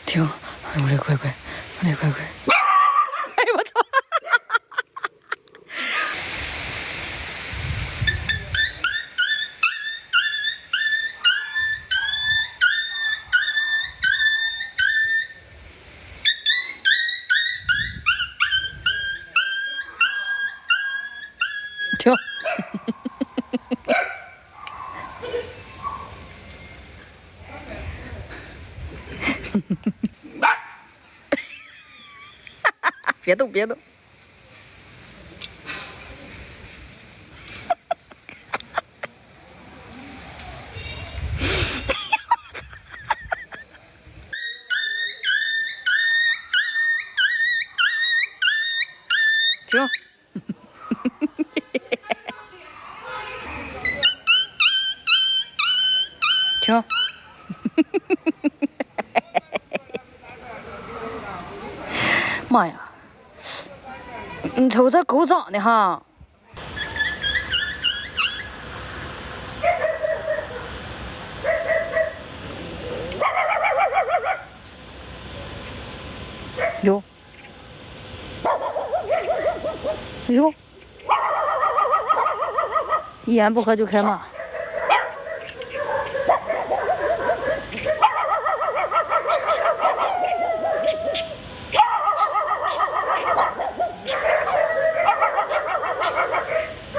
停！哎呦我的乖乖，我的乖乖！哎呦我操！停！别动，别动！停！停！妈呀！你瞅这狗长的哈！有，有，一言不合就开骂。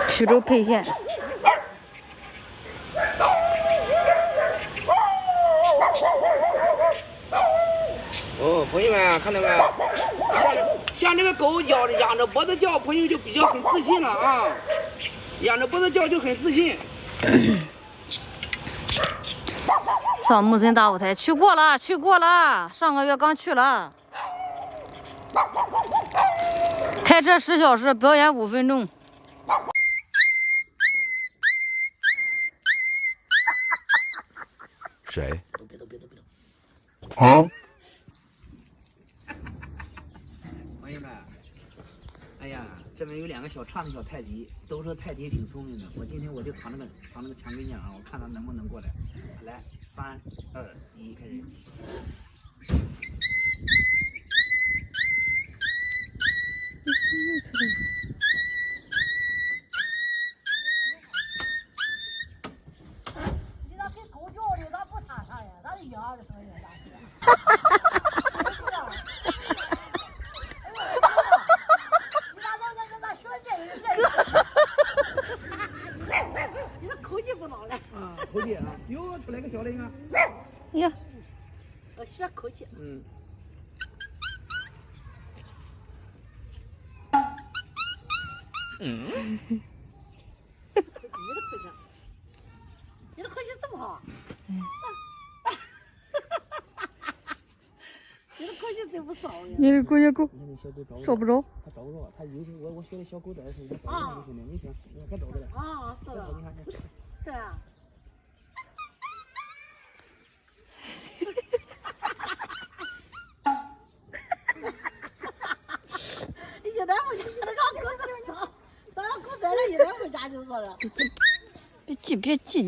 徐州沛县。哦，朋友们看到没？像这个狗仰着脖子叫，朋友就比较很自信了啊！仰着脖子叫就很自信。上木森大舞台去过了，上个月刚去了。开车10小时，表演5分钟。谁？别动！啊！朋友们，哎呀，这边有2个小串的小泰迪，都说泰迪挺聪明的。今天我就躺那个墙根上啊，我看他能不能过来。来，3、2、1，开始。你咋跟狗叫的，咋不插上呀？咋一样的声音？咋学你这口技不孬嘞。啊，口气啊！哟，出来个小的，你看。呀，学口气。嗯。你的口气这么好？你的口气真不错，我跟你说。你的狗也够，你看那小狗找找不着。它找不着，它有时我学的小狗崽儿似的，找不着兄弟，你听，你看找着了。啊，是的。你看这。对啊。一点回家，那个狗在那找，咱狗在那一点回家就说了。别急，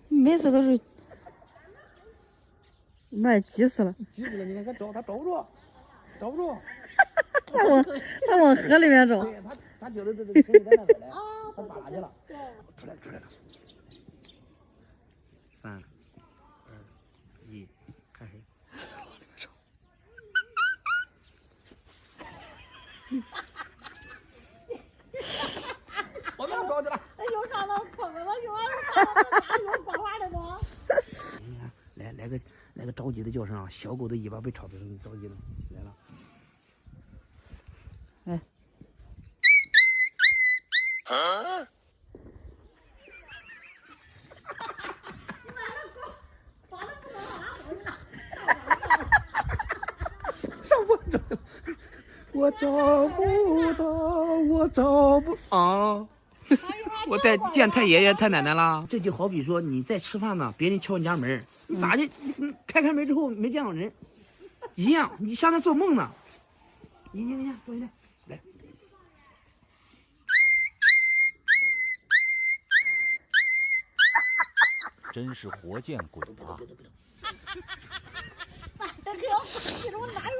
你每次都是，妈呀，急死了！急死了！你看它找不着。他往河里面找。对，他觉得这声音在那边来，他扒拉去了。出来了。3、2、1，开始。我哪找去了？又上了坑了，又又刮花了吗？你看，来个着急的叫声啊！小狗的尾巴被吵得着急了，来了。来。上不着，我找不啊！我再见太爷爷太奶奶了。这就好比说你在吃饭呢，别人敲你家门，你咋的？你开门之后没见到人，一样，你像在做梦呢。你坐下来，来。真是活见鬼啊！这给我这种哪有？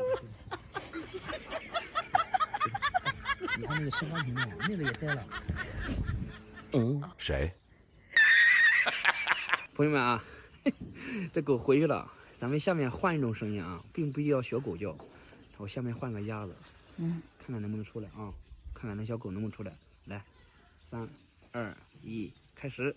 你看那个身高屏幕，那个也摘了。谁？朋友们啊，这狗回去了，咱们下面换一种声音啊，并不一定要学狗叫。我下面换个鸭子，看看能不能出来啊？看看那小狗能不能出来。来，3、2、1，开始。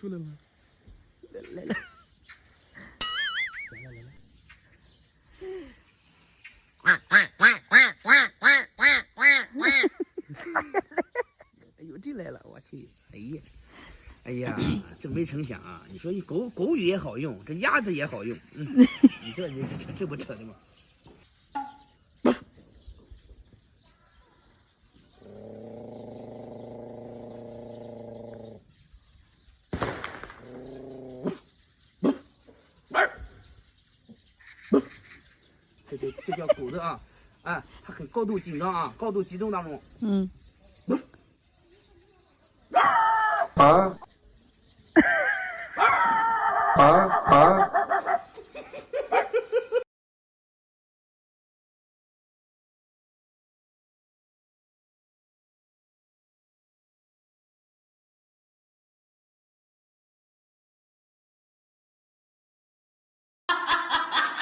出来了，来了，哎呦，这来了，我去，哎呀，这没成想啊！你说你狗语也好用，这鸭子也好用，你说你这不扯的吗？这叫狗的啊，哎，它很高度紧张啊，高度集中当中。啊啊啊！